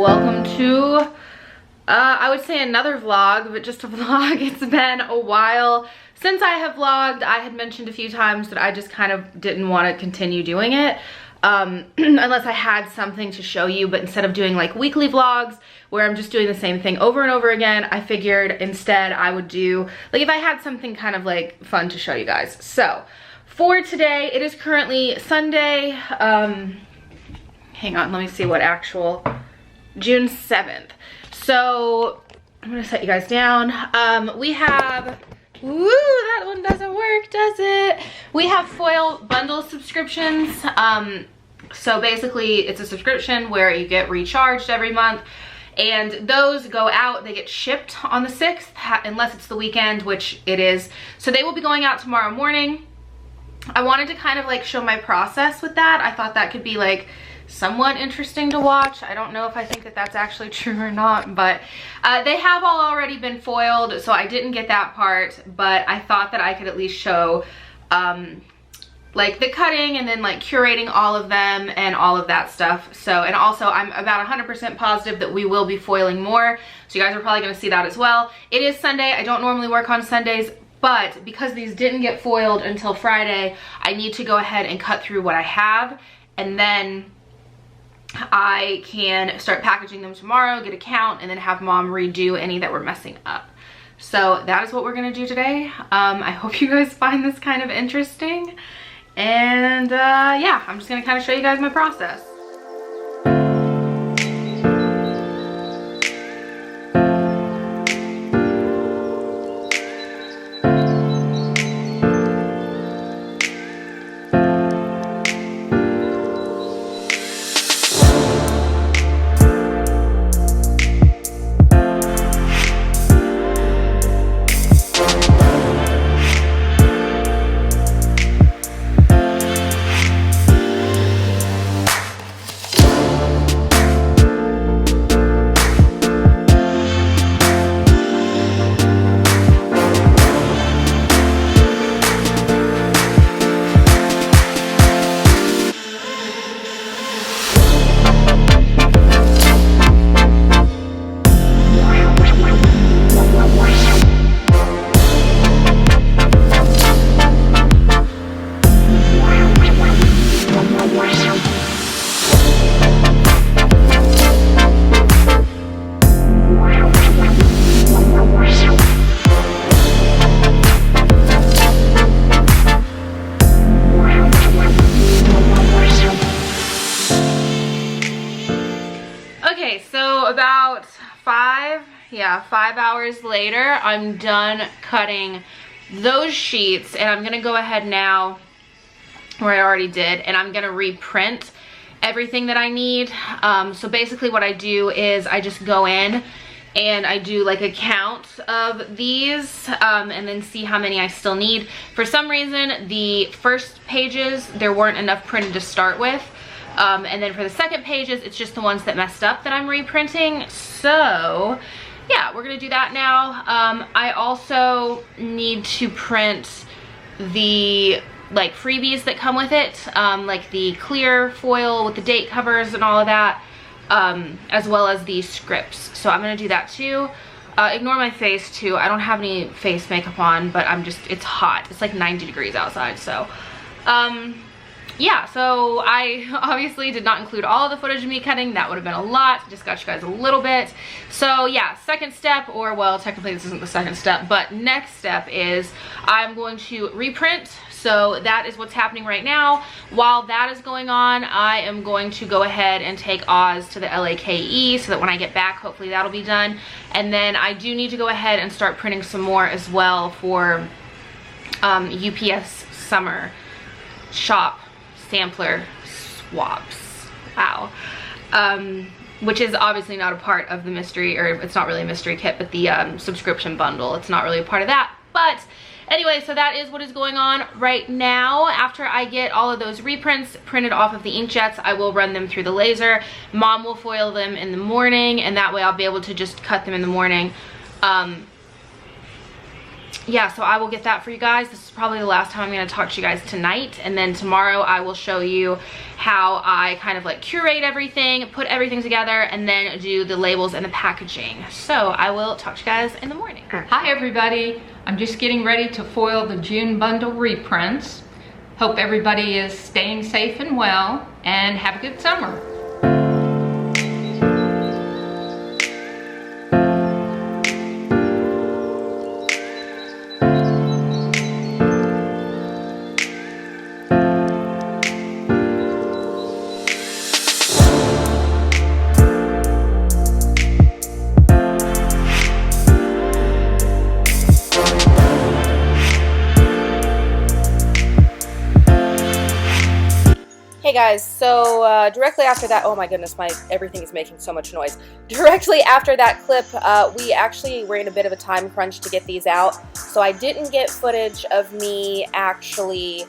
welcome to I would say another vlog, but just a vlog. It's been a while since I have vlogged. I had mentioned a few times that I just kind of didn't want to continue doing it unless I had something to show you, but instead of doing like weekly vlogs where I'm just doing the same thing over and over again, I figured instead I would do like if I had something kind of like fun to show you guys. So for today, it is currently Sunday. Hang on, let me see what actual, June 7th. So I'm gonna set you guys down. We have, woo, that one doesn't work, does it? We have foil bundle subscriptions. So basically it's a subscription where you get recharged every month, and those go out, they get shipped on the 6th, unless it's the weekend, which it is. So they will be going out tomorrow morning. I wanted to kind of like show my process with that. I thought that could be like somewhat interesting to watch. I don't know if I think that that's actually true or not, but they have all already been foiled, so I didn't get that part, but I thought that I could at least show like the cutting and then like curating all of them and all of that stuff. So, and also I'm about 100% positive that we will be foiling more, so you guys are probably going to see that as well. It is Sunday. I don't normally work on Sundays, but because these didn't get foiled until Friday, I need to go ahead and cut through what I have, and then I can start packaging them tomorrow, get a count, and then have mom redo any that were messing up. So that is what we're gonna do today. I hope you guys find this kind of interesting. And yeah, I'm just gonna kind of show you guys my process. About 5 hours later, I'm done cutting those sheets, and I'm gonna go ahead now, where I already did, and I'm gonna reprint everything that I need. So basically what I do is I just go in and I do like a count of these and then see how many I still need. For some reason, the first pages, there weren't enough printed to start with. And then for the second pages, it's just the ones that messed up that I'm reprinting. So yeah, we're gonna do that now. I also need to print the like freebies that come with it, like the clear foil with the date covers and all of that, as well as the scripts. So I'm gonna do that too. Ignore my face too. I don't have any face makeup on, but it's hot. It's like 90 degrees outside, so yeah, so I obviously did not include all of the footage of me cutting. That would have been a lot. Just got you guys a little bit. So yeah, second step, or well, technically this isn't the second step, but next step is I'm going to reprint. So that is what's happening right now. While that is going on, I am going to go ahead and take Oz to the LAKE so that when I get back, hopefully that'll be done. And then I do need to go ahead and start printing some more as well for UPS summer shop sampler swaps. Wow. Which is obviously not a part of the mystery, or it's not really a mystery kit, but the subscription bundle. It's not really a part of that. But anyway, so that is what is going on right now. After I get all of those reprints printed off of the inkjets, I will run them through the laser. Mom will foil them in the morning, and that way I'll be able to just cut them in the morning. yeah, so I will get that for you guys. This is probably the last time I'm going to talk to you guys tonight, and then tomorrow I will show you how I kind of like curate everything, put everything together, and then do the labels and the packaging. So I will talk to you guys in the morning. Hi everybody, I'm just getting ready to foil the June bundle reprints. Hope everybody is staying safe and well, and have a good summer. Hey guys, so directly after that, oh my goodness, everything is making so much noise. Directly after that clip, we actually were in a bit of a time crunch to get these out, so I didn't get footage of me actually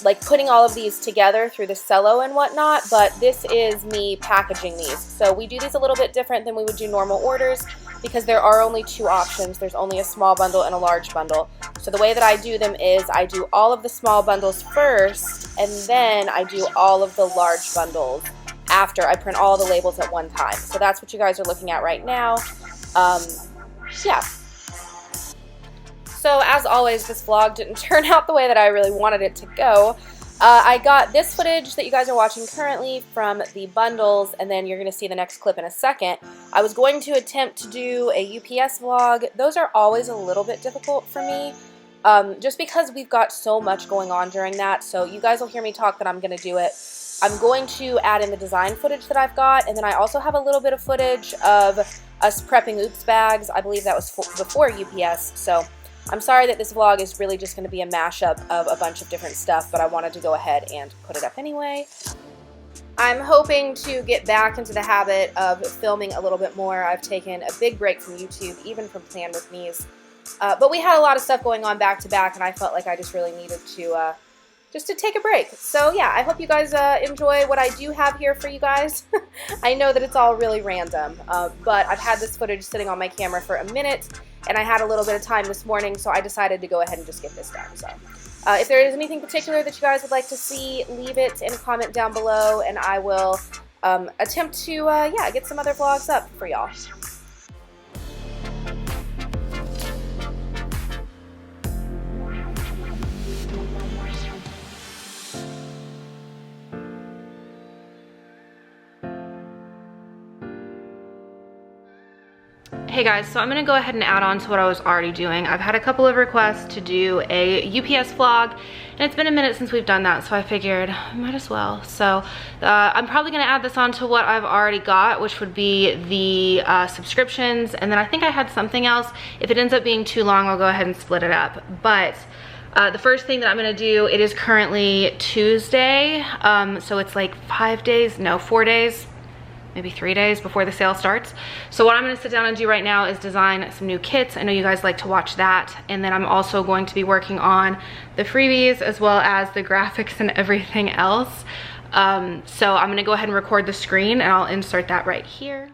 like putting all of these together through the cello and whatnot, but this is me packaging these. So we do these a little bit different than we would do normal orders because there are only two options. There's only a small bundle and a large bundle. So the way that I do them is I do all of the small bundles first, and then I do all of the large bundles after. I print all the labels at one time. So that's what you guys are looking at right now. Yeah. So as always, this vlog didn't turn out the way that I really wanted it to go. I got this footage that you guys are watching currently from the bundles, and then you're going to see the next clip in a second. I was going to attempt to do a UPS vlog. Those are always a little bit difficult for me, just because we've got so much going on during that. So you guys will hear me talk that I'm going to do it. I'm going to add in the design footage that I've got, and then I also have a little bit of footage of us prepping oops bags. I believe that was before UPS, so I'm sorry that this vlog is really just going to be a mashup of a bunch of different stuff, but I wanted to go ahead and put it up anyway. I'm hoping to get back into the habit of filming a little bit more. I've taken a big break from YouTube, even from Plan With Me's. But we had a lot of stuff going on back to back, and I felt like I just really needed to just to take a break. So yeah, I hope you guys enjoy what I do have here for you guys. I know that it's all really random, but I've had this footage sitting on my camera for a minute, and I had a little bit of time this morning, so I decided to go ahead and just get this done. So if there is anything particular that you guys would like to see, leave it in a comment down below, and I will attempt to yeah, get some other vlogs up for y'all. Hey guys, so I'm gonna go ahead and add on to what I was already doing. I've had a couple of requests to do a UPS vlog, and it's been a minute since we've done that, so I figured I might as well. So I'm probably gonna add this on to what I've already got, which would be the subscriptions, and then I think I had something else. If it ends up being too long, I'll go ahead and split it up. But the first thing that I'm gonna do, it is currently Tuesday, so it's like 4 days, maybe 3 days before the sale starts. So what I'm gonna sit down and do right now is design some new kits. I know you guys like to watch that. And then I'm also going to be working on the freebies as well as the graphics and everything else. So I'm gonna go ahead and record the screen, and I'll insert that right here.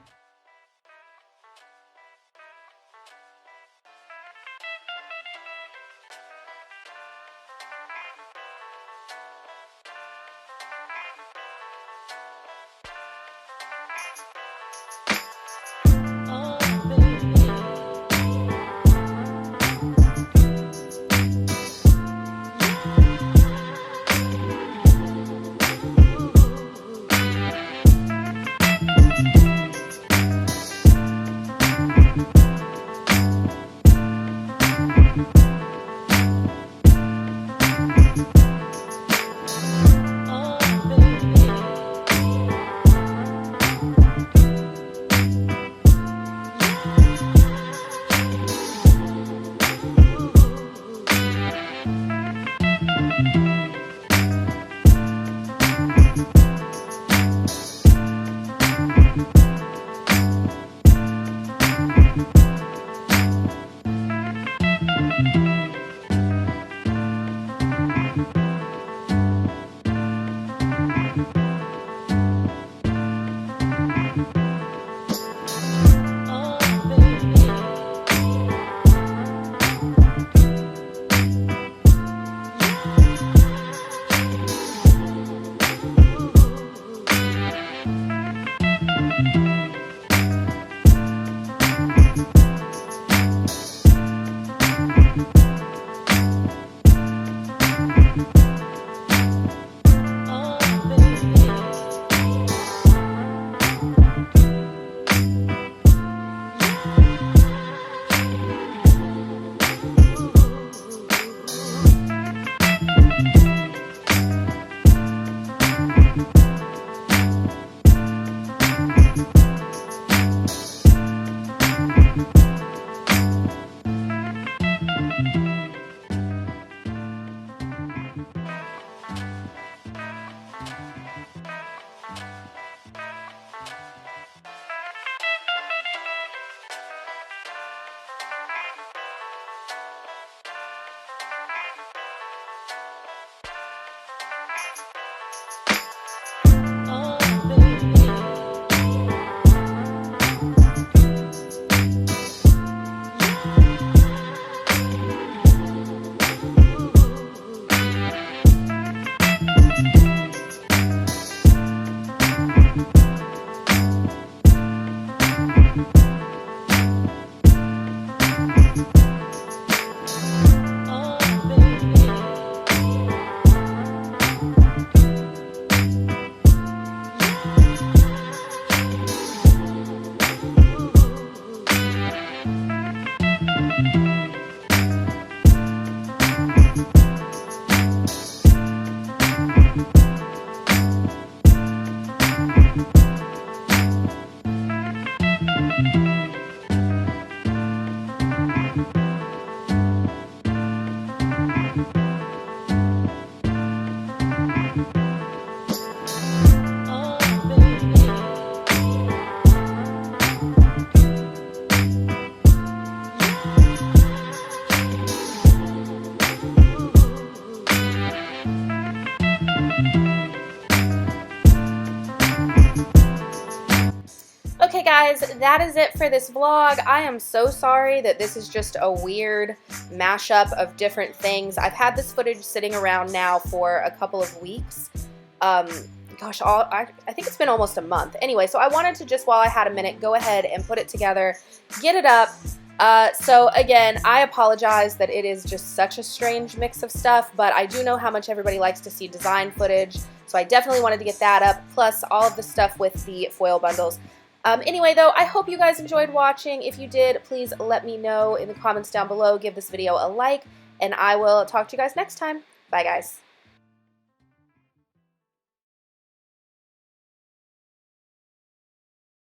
guys, that is it for this vlog. I am so sorry that this is just a weird mashup of different things. I've had this footage sitting around now for a couple of weeks. Gosh, I think it's been almost a month. Anyway, so I wanted to just, while I had a minute, go ahead and put it together, get it up. So again, I apologize that it is just such a strange mix of stuff, but I do know how much everybody likes to see design footage, so I definitely wanted to get that up, plus all of the stuff with the foil bundles. Anyway, though, I hope you guys enjoyed watching. If you did, please let me know in the comments down below. Give this video a like, and I will talk to you guys next time. Bye, guys.